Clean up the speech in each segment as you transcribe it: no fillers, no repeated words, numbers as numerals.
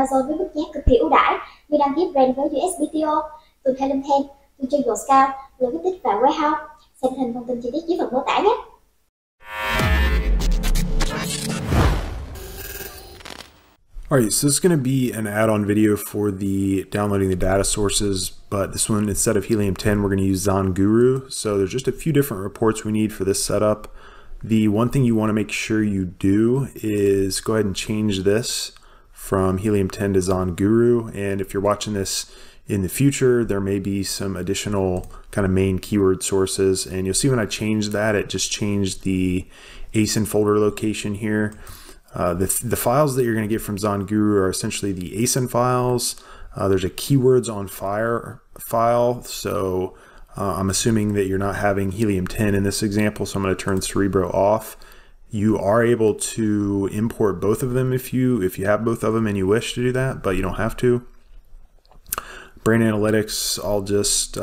Amazon với mức giá cực kỳ ưu đãi như đăng ký brand với USBTO, tuần theo LinkedIn, tuần trên Scout, logistics và warehouse. Xem hình thông tin chi tiết dưới phần mô tả nhé. Alright, so this is going to be an add-on video for the downloading the data sources, but this one, instead of Helium 10, we're going to use ZONGURU. So there's just a few different reports we need for this setup. The one thing you want to make sure you do is go ahead and change this from Helium 10 to ZONGURU. And if you're watching this in the future, there may be some additional kind of main keyword sources. And you'll see when I changed that, it just changed the ASIN folder location here. The files that you're going to get from ZONGURU are essentially the ASIN files. There's a keywords on fire file, so I'm assuming that you're not having Helium 10 in this example, so I'm going to turn Cerebro off. You are able to import both of them if you have both of them and you wish to do that, but you don't have to. Brand Analytics, I'll just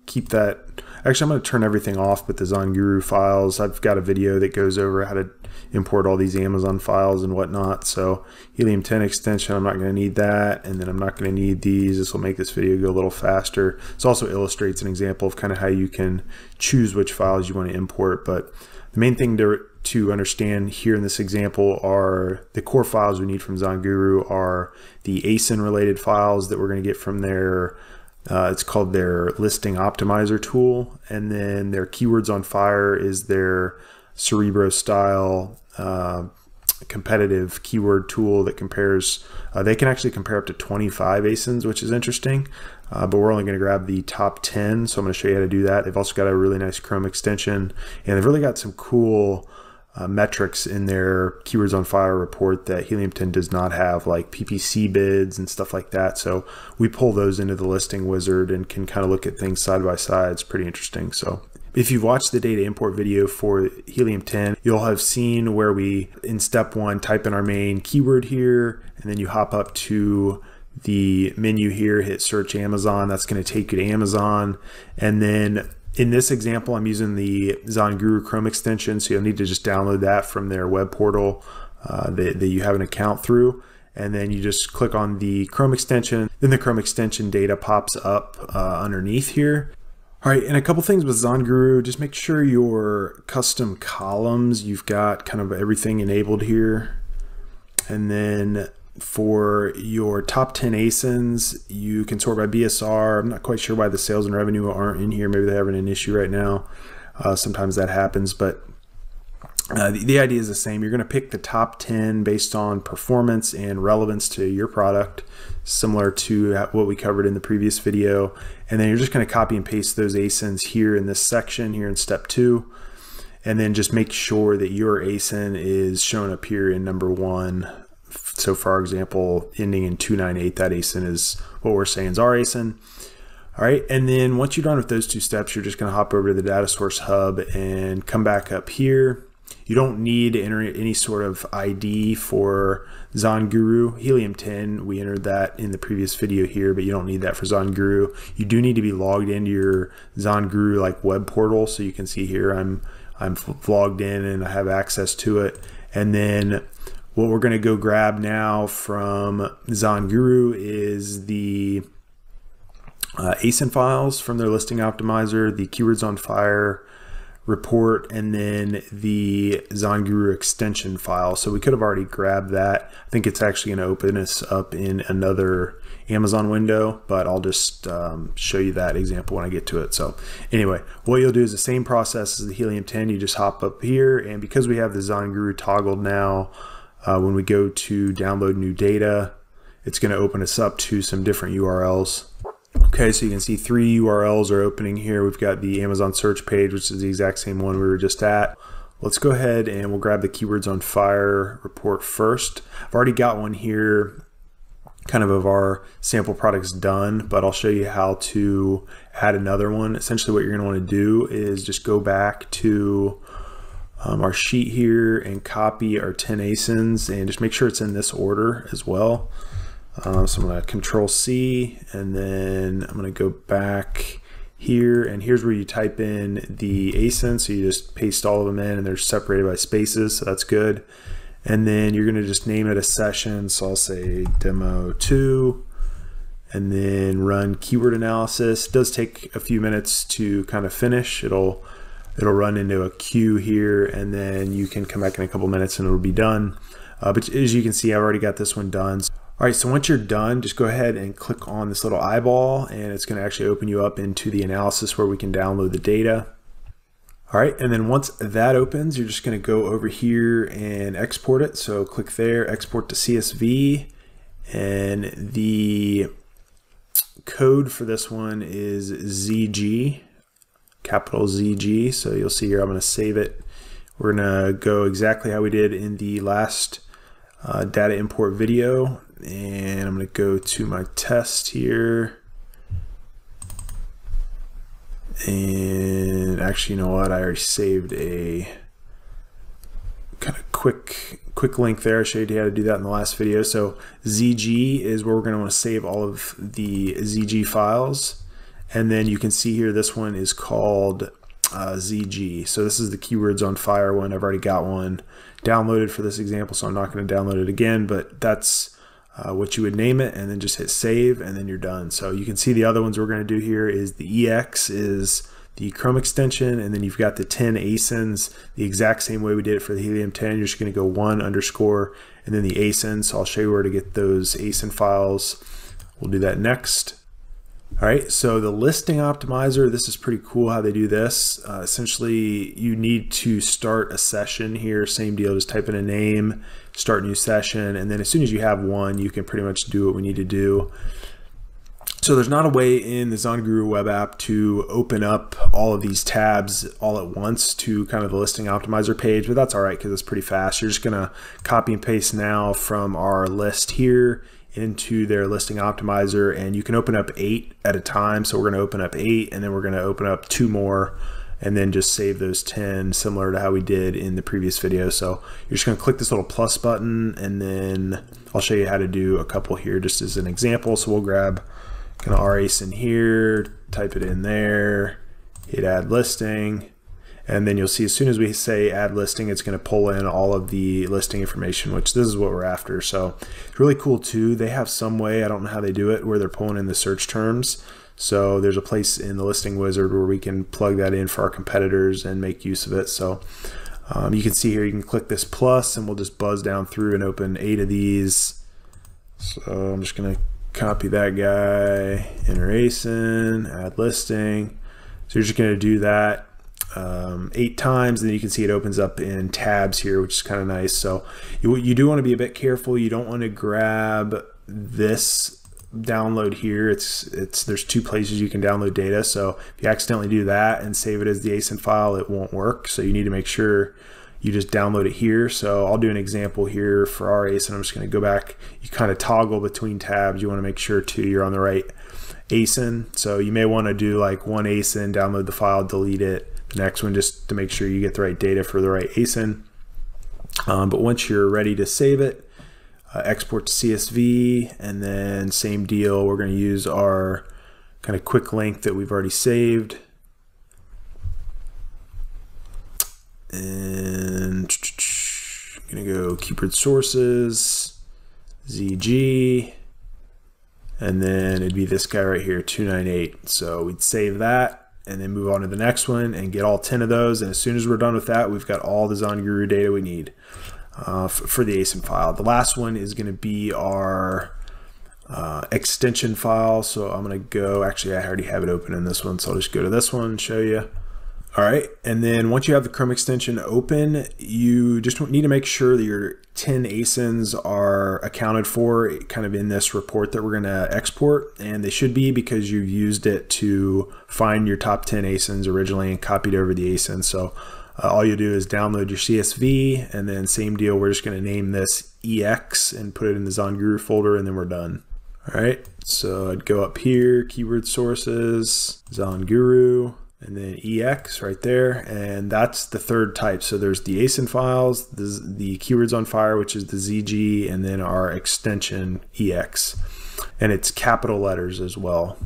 keep that. Actually, I'm going to turn everything off but the ZONGURU files. I've got a video that goes over how to import all these Amazon files and whatnot. So Helium 10 extension, I'm not going to need that. And then I'm not going to need these. This will make this video go a little faster. This also illustrates an example of kind of how you can choose which files you want to import. But the main thing to understand here in this example are the core files we need from ZONGURU are the ASIN related files that we're going to get from their it's called their listing optimizer tool, and then their keywords on fire is their Cerebro style competitive keyword tool that compares. They can actually compare up to 25 ASINs, which is interesting, but we're only going to grab the top 10, so I'm going to show you how to do that. They've also got a really nice Chrome extension, and they've really got some cool metrics in their keywords on fire report that Helium 10 does not have, like PPC bids and stuff like that. So we pull those into the listing wizard and can kind of look at things side by side. It's pretty interesting. So if you've watched the data import video for Helium 10, you'll have seen where we, in step one, type in our main keyword here, and then you hop up to the menu here, hit search Amazon. That's going to take you to Amazon. And then in this example, I'm using the ZONGURU Chrome extension, so you'll need to just download that from their web portal that you have an account through. And then you just click on the Chrome extension. Then the Chrome extension data pops up underneath here. All right, and a couple things with ZONGURU, just make sure your custom columns, you've got kind of everything enabled here. And then for your top 10 ASINs, you can sort by BSR. I'm not quite sure why the sales and revenue aren't in here. Maybe they're having an issue right now. Sometimes that happens, but the idea is the same. You're going to pick the top 10 based on performance and relevance to your product, similar to what we covered in the previous video. And then you're just going to copy and paste those ASINs here in this section here in step 2. And then just make sure that your ASIN is shown up here in number 1. So for our example, ending in 298, that ASIN is what we're saying is our ASIN. All right, and then once you're done with those 2 steps, you're just going to hop over to the data source hub and come back up here. You don't need to enter any sort of ID for ZONGURU. Helium 10, we entered that in the previous video here, but you don't need that for ZONGURU. You do need to be logged into your ZONGURU like web portal, so you can see here I'm logged in and I have access to it. And then what we're going to go grab now from ZONGURU is the ASIN files from their listing optimizer, the keywords on fire report, and then the ZONGURU extension file. So we could have already grabbed that. I think it's actually going to open us up in another Amazon window, but I'll just show you that example when I get to it. So anyway, what you'll do is the same process as the Helium 10. You just hop up here, and because we have the ZONGURU toggled now, when we go to download new data, it's going to open us up to some different URLs. Okay, so you can see 3 URLs are opening here. We've got the Amazon search page, which is the exact same one we were just at. Let's go ahead and we'll grab the keywords on fire report first. I've already got one here kind of our sample products done, but I'll show you how to add another one. Essentially what you're going to want to do is just go back to our sheet here and copy our 10 ASINs and just make sure it's in this order as well. So I'm going to Control C, and then I'm going to go back here, and here's where you type in the ASIN. So you just paste all of them in, and they're separated by spaces, so that's good. And then you're going to just name it a session. So I'll say demo 2, and then run keyword analysis. It does take a few minutes to kind of finish. It'll run into a queue here, and then you can come back in a couple minutes and it'll be done. But as you can see, I've already got this one done. All right, so once you're done, just go ahead and click on this little eyeball, and it's going to actually open you up into the analysis where we can download the data. All right, and then once that opens, you're just going to go over here and export it. So click there, export to CSV, and the code for this one is ZG, capital ZG. So you'll see here, I'm going to save it. We're going to go exactly how we did in the last data import video, and I'm going to go to my test here. And actually, you know what? I already saved a kind of quick link there. I showed you how to do that in the last video. So ZG is where we're going to want to save all of the ZG files. And then you can see here, this one is called ZG. So this is the keywords on fire one. I've already got one downloaded for this example, so I'm not going to download it again, but that's what you would name it, and then just hit save, and then you're done. So you can see the other ones we're going to do here is the EX is the Chrome extension, and then you've got the 10 ASINs the exact same way we did it for the Helium 10. You're just going to go 1 underscore and then the ASIN. So I'll show you where to get those ASIN files. We'll do that next. All right, so the listing optimizer, this is pretty cool how they do this. Essentially, you need to start a session here. Same deal, just type in a name, start new session, and then as soon as you have one, you can pretty much do what we need to do. So there's not a way in the ZONGURU web app to open up all of these tabs all at once to kind of the listing optimizer page, but that's all right because it's pretty fast. You're just gonna copy and paste now from our list here into their listing optimizer, and you can open up 8 at a time. So we're going to open up 8, and then we're going to open up 2 more, and then just save those 10, similar to how we did in the previous video. So you're just going to click this little plus button, and then I'll show you how to do a couple here just as an example. So we'll grab kind of our ASIN here, type it in there, hit add listing, and then you'll see as soon as we say add listing, it's going to pull in all of the listing information, which this is what we're after. So it's really cool too. They have some way, I don't know how they do it, where they're pulling in the search terms. So there's a place in the listing wizard where we can plug that in for our competitors and make use of it. So you can see here, you can click this plus, and we'll just buzz down through and open 8 of these. So I'm just going to copy that guy, enter ASIN, add listing. So you're just going to do that 8 times, and then you can see it opens up in tabs here, which is kind of nice. So you do want to be a bit careful. You don't want to grab this download here. There's 2 places you can download data. So if you accidentally do that and save it as the ASIN file, it won't work. So you need to make sure you just download it here. So I'll do an example here for our ASIN. I'm just going to go back. You kind of toggle between tabs. You want to make sure too you're on the right ASIN. So you may want to do like one ASIN, download the file, delete it. The next one, just to make sure you get the right data for the right ASIN. But once you're ready to save it, export to CSV, and then same deal. We're going to use our kind of quick link that we've already saved. And I'm going to go keyword sources, ZG, and then it'd be this guy right here, 298. So we'd save that, and then move on to the next one and get all 10 of those. And as soon as we're done with that, we've got all the ZONGURU data we need for the ASIN file. The last one is going to be our extension file. So I'm going to go, actually I already have it open in this one, so I'll just go to this one and show you. All right, and then once you have the Chrome extension open, you just need to make sure that your 10 ASINs are accounted for kind of in this report that we're going to export, and they should be because you've used it to find your top 10 ASINs originally and copied over the ASIN. So all you do is download your CSV, and then same deal, we're just going to name this EX and put it in the ZONGURU folder, and then we're done. All right, so I'd go up here, keyword sources, ZONGURU, and then EX right there, and that's the 3rd type. So there's the ASIN files, the keywords on fire, which is the ZG, and then our extension EX, and it's capital letters as well.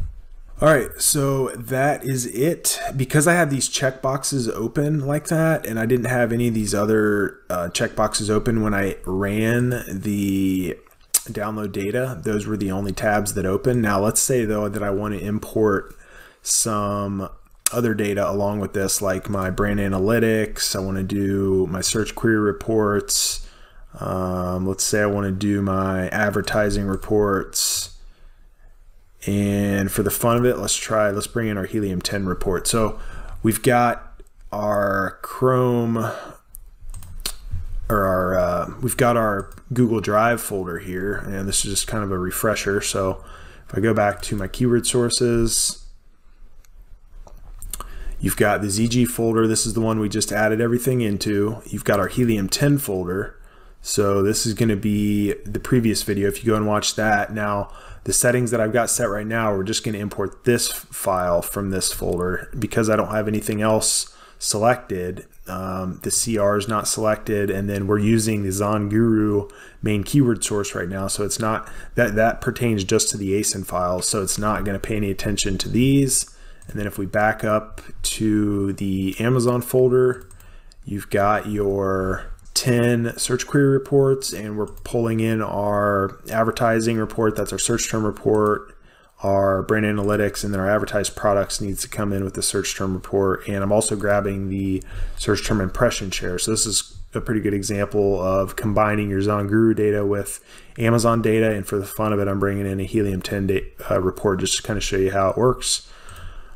All right, so that is it. Because I have these checkboxes open like that, and I didn't have any of these other checkboxes open when I ran the download data, those were the only tabs that open. Now let's say though that I want to import some other data along with this, like my brand analytics. I want to do my search query reports. Let's say I want to do my advertising reports. And for the fun of it, let's bring in our Helium 10 report. So we've got our Chrome, or we've got our Google Drive folder here, and this is just kind of a refresher. So if I go back to my keyword sources, you've got the ZG folder. This is the one we just added everything into. You've got our Helium 10 folder. So this is going to be the previous video if you go and watch that. Now, the settings that I've got set right now, we're just going to import this file from this folder because I don't have anything else selected. The CR is not selected, and then we're using the ZONGURU main keyword source right now, so it's not that pertains just to the ASIN files, so it's not going to pay any attention to these. And then if we back up to the Amazon folder, you've got your 10 search query reports, and we're pulling in our advertising report. That's our search term report, our brand analytics, and then our advertised products needs to come in with the search term report. And I'm also grabbing the search term impression share. So this is a pretty good example of combining your ZONGURU data with Amazon data. And for the fun of it, I'm bringing in a Helium 10 report just to kind of show you how it works.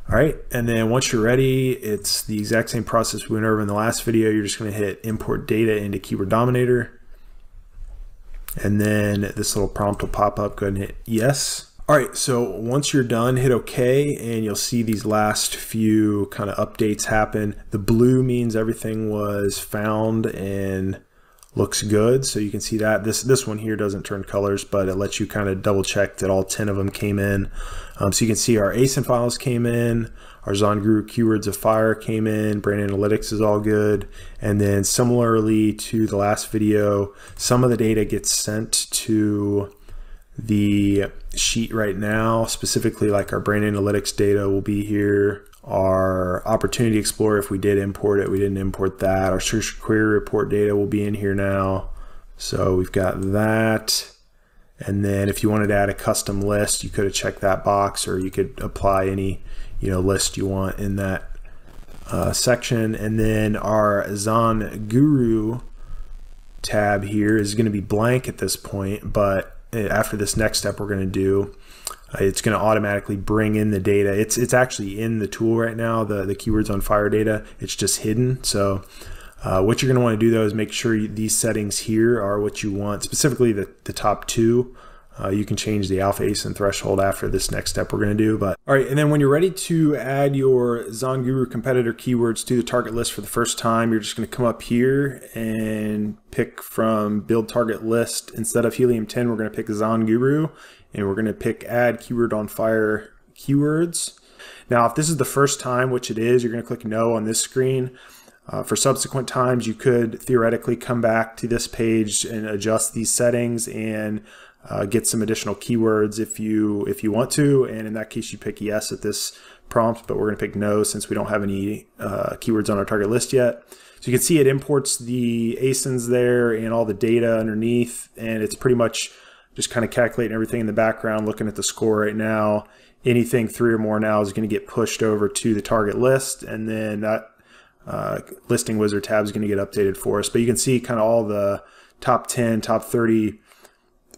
All right, and then once you're ready, it's the exact same process we went over in the last video. You're just going to hit import data into keyword Dominator, and then this little prompt will pop up. Go ahead and hit yes. All right, so once you're done, hit OK, and you'll see these last few kind of updates happen. The blue means everything was found and looks good, so you can see that. This one here doesn't turn colors, but it lets you kind of double check that all 10 of them came in. So you can see our ASIN files came in, our ZONGURU keywords of fire came in, brand analytics is all good. And then similarly to the last video, some of the data gets sent to the sheet right now, specifically like our brand analytics data will be here. Our opportunity explorer, if we did import it, we didn't import that. Our search query report data will be in here now. So we've got that. And then if you wanted to add a custom list, you could have checked that box, or you could apply any list you want in that section. And then our ZONGURU tab here is going to be blank at this point, but after this next step we're going to do, it's going to automatically bring in the data. It's actually in the tool right now, the keywords on fire data. It's just hidden. So what you're going to want to do though is make sure these settings here are what you want, specifically the top two. You can change the alpha ASIN threshold after this next step we're going to do. But all right, and then when you're ready to add your ZONGURU competitor keywords to the target list for the first time, you're just going to come up here and pick from build target list. Instead of Helium 10, we're going to pick ZONGURU, and we're going to pick add keyword on fire keywords. Now, if this is the first time, which it is, you're going to click no on this screen. For subsequent times, you could theoretically come back to this page and adjust these settings and get some additional keywords if you want to. And in that case, you pick yes at this prompt, but we're going to pick no since we don't have any keywords on our target list yet. So you can see it imports the ASINs there and all the data underneath, and it's pretty much just kind of calculating everything in the background, looking at the score right now. Anything 3 or more now is going to get pushed over to the target list, and then that listing wizard tab is going to get updated for us. But you can see kind of all the top 10, top 30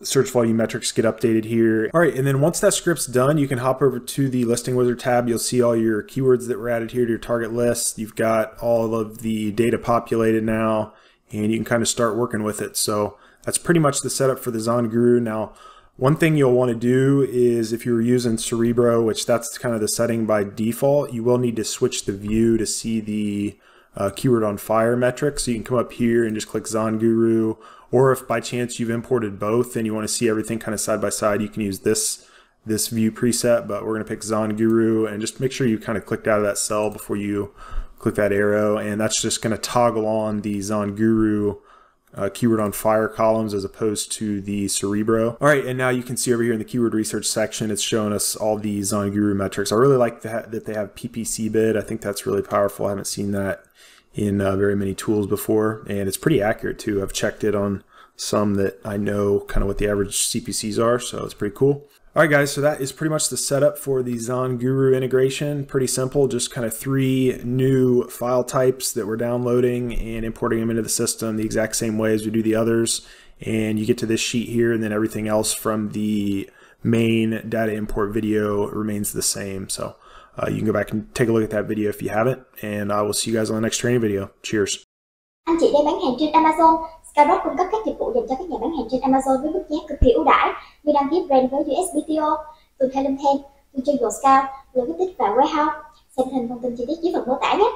search volume metrics get updated here. All right, and then once that script's done, you can hop over to the listing wizard tab. You'll see all your keywords that were added here to your target list. You've got all of the data populated now, and you can kind of start working with it. So that's pretty much the setup for the ZONGURU. Now, one thing you'll want to do is if you're using Cerebro, which that's kind of the setting by default, you will need to switch the view to see the keyword on fire metrics. So you can come up here and just click ZONGURU, or if by chance you've imported both and you want to see everything kind of side by side, you can use this view preset, but we're going to pick ZONGURU, and just make sure you kind of clicked out of that cell before you click that arrow, and that's just going to toggle on the ZONGURU keyword on fire columns as opposed to the Cerebro. All right, and now you can see over here in the keyword research section, it's showing us all these ZONGURU metrics. I really like that they have PPC bid. I think that's really powerful. I haven't seen that in very many tools before, and it's pretty accurate too. I've checked it on some that I know kind of what the average CPCs are, so it's pretty cool. All right, guys, so that is pretty much the setup for the ZONGURU integration. Pretty simple, just kind of 3 new file types that we're downloading and importing them into the system the exact same way as we do the others. And you get to this sheet here, and then everything else from the main data import video remains the same. So you can go back and take a look at that video if you haven't, and I will see you guys on the next training video. Cheers. Anh chị đang bán hàng trên Amazon. Skyrock cung cấp các dịch vụ dành cho các nhà bán hàng trên Amazon với mức giá cực kỳ ưu đãi như đăng ký brand với USBTO, từ Theo, tôi chơi Scout, logistics và warehouse. Xem hình thông tin chi tiết dưới phần mô tả nhé.